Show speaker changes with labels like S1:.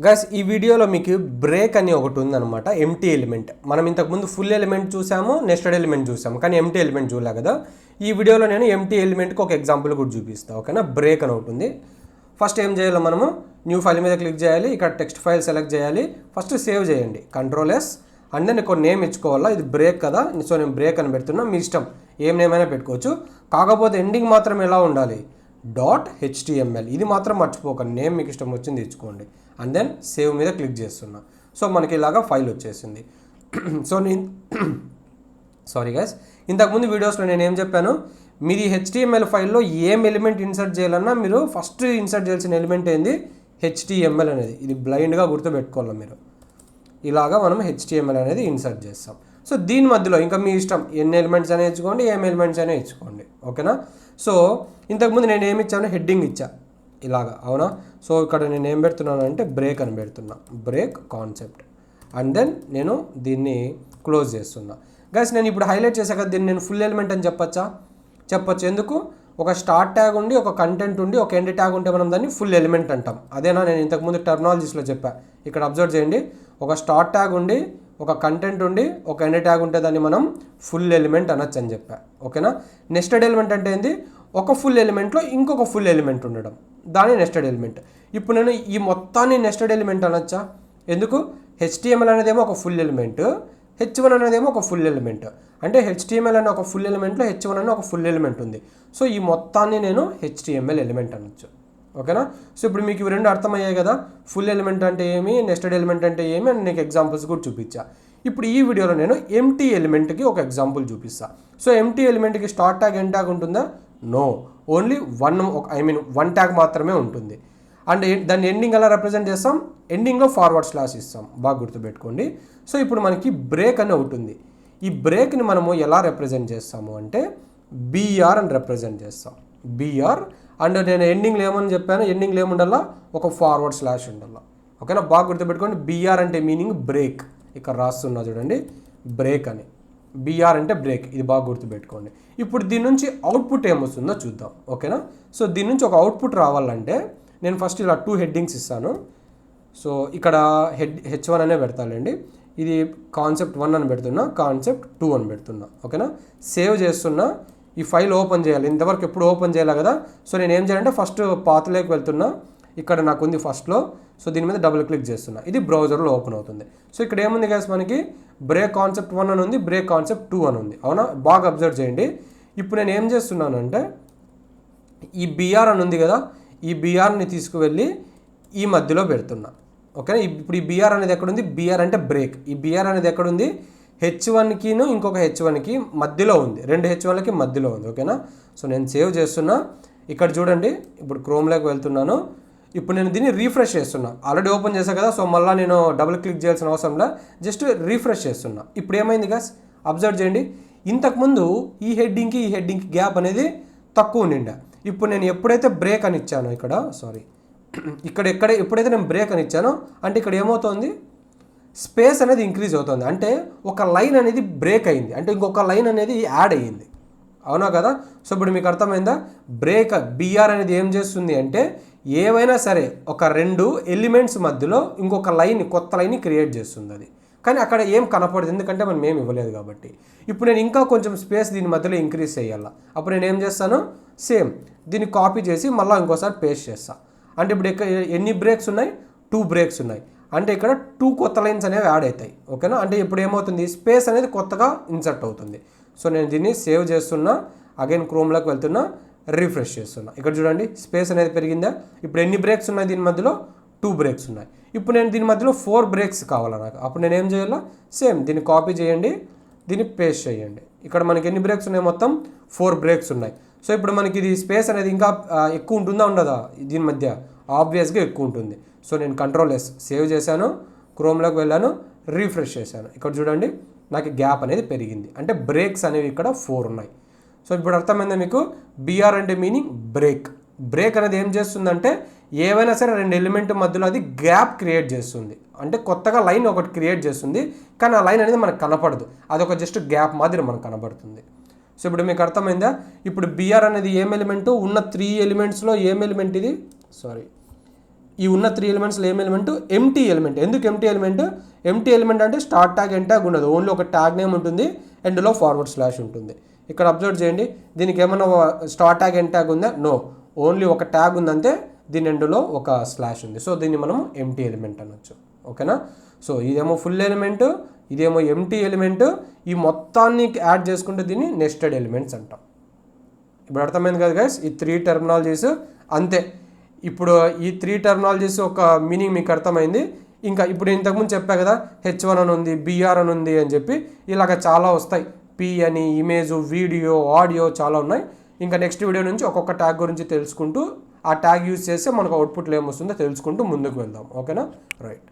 S1: Guys ఈ వీడియోలో మీకు బ్రేక్ అని ఒకటి ఉందన్నమాట. Empty element. మనం ఇంతకుముందు ఫుల్ ఎలిమెంట్ చూసాము, నెస్టెడ్ ఎలిమెంట్ చూసాము, కానీ ఎంటీ ఎలిమెంట్ చూడలే కదా. ఈ వీడియోలో నేను ఎంటీ ఎలిమెంట్కి ఒక ఎగ్జాంపుల్ కూడా చూపిస్తాను, ఓకేనా. బ్రేక్ అని ఒకటి ఉంది. ఫస్ట్ ఏం చేయాలో మనము న్యూ ఫైల్ మీద క్లిక్ చేయాలి, ఇక్కడ టెక్స్ట్ ఫైల్ సెలెక్ట్ చేయాలి, ఫస్ట్ సేవ్ చేయండి Ctrl+S అండ్ దెన్ ఒక నేమ్ ఇచ్చుకోవాలా. ఇది బ్రేక్ కదా, సో నేను బ్రేక్ అని పెడుతున్నా, మీ ఇష్టం ఏం నేమ్ అయినా పెట్టుకోవచ్చు. కాకపోతే ఎండింగ్ మాత్రం ఎలా ఉండాలి, .html. ఇది మాత్రం మర్చిపోకండి, నేమ్ మీకు ఇష్టం వచ్చింది ఇచ్చుకోండి. అండ్ దెన్ సేవ్ మీద క్లిక్ చేస్తున్నా. సో మనకి ఇలాగా ఫైల్ వచ్చేసింది. సో నేను సారీ గైస్, ఇంతకుముందు వీడియోస్లో నేను ఏం చెప్పాను, మీది HTML ఫైల్లో ఏం ఎలిమెంట్ ఇన్సర్ట్ చేయాలన్నా మీరు ఫస్ట్ ఇన్సర్ట్ చేయాల్సిన ఎలిమెంట్ ఏంది, HTML అనేది. ఇది బ్లైండ్గా గుర్తుపెట్టుకోవాలి మీరు. ఇలాగా మనం HTML అనేది ఇన్సర్ట్ చేస్తాం. సో దీని మధ్యలో ఇంకా మీ ఇష్టం, ఎన్ని ఎలిమెంట్స్ అయినా ఇచ్చుకోండి, ఏం ఎలిమెంట్స్ అయినా ఇచ్చుకోండి, ఓకేనా. సో ఇంతకుముందు నేను ఏమి ఇచ్చాను, హెడ్డింగ్ ఇచ్చా ఇలాగా, అవునా. సో ఇక్కడ నేను ఏం పెడుతున్నాను అంటే బ్రేక్ అని పెడుతున్నా, బ్రేక్ కాన్సెప్ట్. అండ్ దెన్ నేను దీన్ని క్లోజ్ చేస్తున్నా. గైస్ నేను ఇప్పుడు హైలైట్ చేసా కదా, దీన్ని నేను ఫుల్ ఎలిమెంట్ అని చెప్పచ్చు. ఎందుకు, ఒక స్టార్ట్ ట్యాగ్ ఉండి, ఒక కంటెంట్ ఉండి, ఒక ఎండ్ ట్యాగ్ ఉంటే మనం దాన్ని ఫుల్ ఎలిమెంట్ అంటాం. అదేనా నేను ఇంతకుముందు టెర్మినాలజీస్లో చెప్పా. ఇక్కడ అబ్జర్వ్ చేయండి, ఒక స్టార్ట్ ట్యాగ్ ఉండి, ఒక కంటెంట్ ఉండి, ఒక ఎండ్ ట్యాగ్ ఉంటే దాన్ని మనం ఫుల్ ఎలిమెంట్ అనొచ్చు అని చెప్పా, ఓకేనా. నెస్టెడ్ ఎలిమెంట్ అంటే ఏంది, ఒక ఫుల్ ఎలిమెంట్లో ఇంకొక ఫుల్ ఎలిమెంట్ ఉండడం, దాని నెస్టెడ్ ఎలిమెంట్. ఇప్పుడు నేను ఈ మొత్తాన్ని నెస్టెడ్ ఎలిమెంట్ అనొచ్చా, ఎందుకు, HTML అనేదేమో ఒక ఫుల్ ఎలిమెంట్, H1 అనేదేమో ఒక ఫుల్ ఎలిమెంట్. అంటే HTML అనే ఒక ఫుల్ ఎలిమెంట్లో H1 అనే ఒక ఫుల్ ఎలిమెంట్ ఉంది. సో ఈ మొత్తాన్ని నేను HTML ఎలిమెంట్ అనొచ్చు, ఓకేనా. సో ఇప్పుడు మీకు ఇవి రెండు అర్థమయ్యాయి కదా, ఫుల్ ఎలిమెంట్ అంటే ఏమి, నెస్టెడ్ ఎలిమెంట్ అంటే ఏమి అని నీకు ఎగ్జాంపుల్స్ కూడా చూపించా. ఇప్పుడు ఈ వీడియోలో నేను ఎంటీ ఎలిమెంట్కి ఒక ఎగ్జాంపుల్ చూపిస్తా. సో ఎంటీ ఎలిమెంట్కి స్టార్ట్ ట్యాగ్, ఎండ్ ట్యాగ్ ఉంటుందా, నో, ఓన్లీ వన్ ట్యాగ్ మాత్రమే ఉంటుంది. అండ్ దాన్ని ఎండింగ్ ఎలా రిప్రజెంట్ చేస్తాం, ఎండింగ్లో ఫార్వర్డ్ స్లాష్ ఇస్తాం, బాగా గుర్తుపెట్టుకోండి. సో ఇప్పుడు మనకి బ్రేక్ అని ఒకటి ఉంది. ఈ బ్రేక్ని మనము ఎలా రిప్రజెంట్ చేస్తాము అంటే BR అని రిప్రజెంట్ చేస్తాం, BR. అండ్ నేను ఎండింగ్లో ఏమని చెప్పాను, ఎండింగ్లో ఏముండాలా, ఒక ఫార్వర్డ్ స్లాష్ ఉండాలా, ఓకేనా. బాగా గుర్తుపెట్టుకోండి, BR అంటే మీనింగ్ బ్రేక్. ఇక్కడ రాస్తున్నా చూడండి, బ్రేక్ అని. BR అంటే బ్రేక్, ఇది బాగా గుర్తుపెట్టుకోండి. ఇప్పుడు దీని నుంచి అవుట్పుట్ ఏమొస్తుందో చూద్దాం, ఓకేనా. సో దీని నుంచి ఒక అవుట్పుట్ రావాలంటే నేను ఫస్ట్ ఇలా 2 హెడ్డింగ్స్ ఇస్తాను. సో ఇక్కడ H1 అనే పెడతానండి, ఇది కాన్సెప్ట్ 1 అని పెడుతున్నా, కాన్సెప్ట్ 2 అని పెడుతున్నా, ఓకేనా. సేవ్ చేస్తున్నా, ఈ ఫైల్ ఓపెన్ చేయాలి. ఇంతవరకు ఎప్పుడు ఓపెన్ చేయాలి కదా. సో నేను ఏం చేయాలంటే ఫస్ట్ పాత్లోకి వెళ్తున్నా, ఇక్కడ నాకు ఉంది ఫస్ట్లో. సో దీని మీద డబుల్ క్లిక్ చేస్తున్నా, ఇది బ్రౌజర్లో ఓపెన్ అవుతుంది. సో ఇక్కడ ఏముంది గైస్, మనకి బ్రేక్ కాన్సెప్ట్ 1 అని ఉంది, బ్రేక్ కాన్సెప్ట్ 2 అని ఉంది, అవునా. బాగా అబ్జర్వ్ చేయండి. ఇప్పుడు నేను ఏం చేస్తున్నాను అంటే ఈ BR అని ఉంది కదా, ఈ BRని తీసుకువెళ్ళి ఈ మధ్యలో పెడుతున్నా, ఓకేనా. ఇప్పుడు ఈ BR అనేది ఎక్కడుంది, BR అంటే బ్రేక్. ఈ BR అనేది ఎక్కడుంది, H1కిను ఇంకొక H1కి మధ్యలో ఉంది, రెండు H1లకి మధ్యలో ఉంది, ఓకేనా. సో నేను సేవ్ చేస్తున్నా. ఇక్కడ చూడండి, ఇప్పుడు క్రోమ్లోకి వెళ్తున్నాను. ఇప్పుడు నేను దీన్ని రీఫ్రెష్ చేస్తున్నా, ఆల్రెడీ ఓపెన్ చేశాను కదా. సో మళ్ళీ నేను డబుల్ క్లిక్ చేయాల్సిన అవసరంలా, జస్ట్ రీఫ్రెష్ చేస్తున్నా. ఇప్పుడు ఏమైంది గాస్, అబ్జర్వ్ చేయండి, ఇంతకుముందు ఈ హెడ్డింగ్కి గ్యాప్ అనేది తక్కువ ఉండిండా. ఇప్పుడు నేను ఎప్పుడైతే బ్రేక్ అని ఇచ్చానో, ఎప్పుడైతే నేను బ్రేక్ అని ఇచ్చానో అంటే ఇక్కడ ఏమవుతుంది, స్పేస్ అనేది ఇంక్రీజ్ అవుతుంది. అంటే ఒక లైన్ అనేది బ్రేక్ అయింది, అంటే ఇంకొక లైన్ అనేది యాడ్ అయ్యింది, అవునా కదా. సో ఇప్పుడు మీకు అర్థమైందా, బ్రేక్ BR అనేది ఏం చేస్తుంది అంటే ఏవైనా సరే ఒక 2 ఎలిమెంట్స్ మధ్యలో ఇంకొక కొత్త లైన్ని క్రియేట్ చేస్తుంది అది. కానీ అక్కడ ఏం కనపడదు, ఎందుకంటే మనం ఏం ఇవ్వలేదు కాబట్టి. ఇప్పుడు నేను ఇంకా కొంచెం స్పేస్ దీని మధ్యలో ఇంక్రీజ్ చేయాలా. అప్పుడు నేను ఏం చేస్తాను, సేమ్ దీన్ని కాపీ చేసి మళ్ళీ ఇంకోసారి పేస్ట్ చేస్తాను. అంటే ఇప్పుడు ఎన్ని బ్రేక్స్ ఉన్నాయి, 2 బ్రేక్స్ ఉన్నాయి. అంటే ఇక్కడ 2 కొత్త లైన్స్ అనేవి యాడ్ అవుతాయి, ఓకేనా. అంటే ఇప్పుడు ఏమవుతుంది, స్పేస్ అనేది కొత్తగా ఇన్సర్ట్ అవుతుంది. సో నేను దీన్ని సేవ్ చేస్తున్నా, అగైన్ క్రోమ్లోకి వెళ్తున్నా, రీఫ్రెష్ చేస్తున్నా. ఇక్కడ చూడండి, స్పేస్ అనేది పెరిగిందా. ఇప్పుడు ఎన్ని బ్రేక్స్ ఉన్నాయి, దీని మధ్యలో 2 బ్రేక్స్ ఉన్నాయి. ఇప్పుడు నేను దీని మధ్యలో 4 బ్రేక్స్ కావాలా నాకు. అప్పుడు నేను ఏం చేయాలా, సేమ్ దీన్ని కాపీ చేయండి, దీన్ని పేస్ట్ చేయండి. ఇక్కడ మనకి ఎన్ని బ్రేక్స్ ఉన్నాయి, మొత్తం 4 బ్రేక్స్ ఉన్నాయి. సో ఇప్పుడు మనకి ఇది స్పేస్ అనేది ఇంకా ఎక్కువ ఉంటుందా ఉండదా, దీని మధ్య ఆబ్వియస్గా ఎక్కువ ఉంటుంది. సో నేను Ctrl+S సేవ్ చేశాను, క్రోమ్లోకి వెళ్ళాను, రీఫ్రెష్ చేశాను. ఇక్కడ చూడండి, నాకు గ్యాప్ అనేది పెరిగింది, అంటే బ్రేక్స్ అనేవి ఇక్కడ 4 ఉన్నాయి. సో ఇప్పుడు అర్థమైందా మీకు, BR అంటే మీనింగ్ బ్రేక్ అనేది ఏం చేస్తుందంటే ఏవైనా సరే 2 ఎలిమెంట్ మధ్యలో అది గ్యాప్ క్రియేట్ చేస్తుంది, అంటే కొత్తగా లైన్ ఒకటి క్రియేట్ చేస్తుంది. కానీ ఆ లైన్ అనేది మనకు కనపడదు, అదొక జస్ట్ గ్యాప్ మాదిరి మనకు కనబడుతుంది. సో ఇప్పుడు మీకు అర్థమైందా, ఇప్పుడు BR అనేది ఏం ఎలిమెంట్, ఉన్న 3 ఎలిమెంట్స్లో ఏం ఎలిమెంట్ ఇది, ఈ ఉన్న 3 ఎలిమెంట్స్లో ఏం ఎలిమెంట్? Empty element. ఎందుకు ఎంటీ ఎలిమెంట్? ఎంటీ ఎలిమెంట్ అంటే స్టార్ట్ ట్యాగ్ ఎండ్ ట్యాగ్ ఉండదు, ఓన్లీ ఒక ట్యాగ్ నేమ్ ఉంటుంది, ఎండ్లో ఫార్వర్డ్ స్లాష్ ఉంటుంది. ఇక్కడ అబ్జర్వ్ చేయండి, దీనికి ఏమన్నా స్టార్ట్ ట్యాగ్ ఎండ్ ట్యాగ్ ఉందా? నో, ఓన్లీ ఒక ట్యాగ్ ఉందంటే దీని ఎండ్లో ఒక స్లాష్ ఉంది. సో దీన్ని మనం ఎంటీ ఎలిమెంట్ అనొచ్చు. ఓకేనా? సో ఇదేమో ఫుల్ ఎలిమెంట్, ఇదేమో ఎంటీ ఎలిమెంట్. ఈ మొత్తాన్ని యాడ్ చేసుకుంటే దీన్ని నెస్టెడ్ ఎలిమెంట్స్ అంటాం. ఇప్పుడు అర్థమైంది కదా గైస్, ఈ 3 టెర్మినాలజీస్ అంతే. ఇప్పుడు ఈ 3 టెర్మినాలజీస్ ఒక మీనింగ్ మీకు అర్థమైంది. ఇంకా ఇప్పుడు ఇంతకుముందు చెప్పా కదా, H1 అని ఉంది, BR అని ఉంది అని చెప్పి, ఇలాగ చాలా వస్తాయి. P అని, ఇమేజ్, వీడియో, ఆడియో చాలా ఉన్నాయి. ఇంకా నెక్స్ట్ వీడియో నుంచి ఒక్కొక్క ట్యాగ్ గురించి తెలుసుకుంటూ, ఆ ట్యాగ్ యూజ్ చేస్తే మనకు అవుట్పుట్లో ఏమొస్తుందో తెలుసుకుంటూ ముందుకు వెళ్దాం. ఓకేనా? రైట్.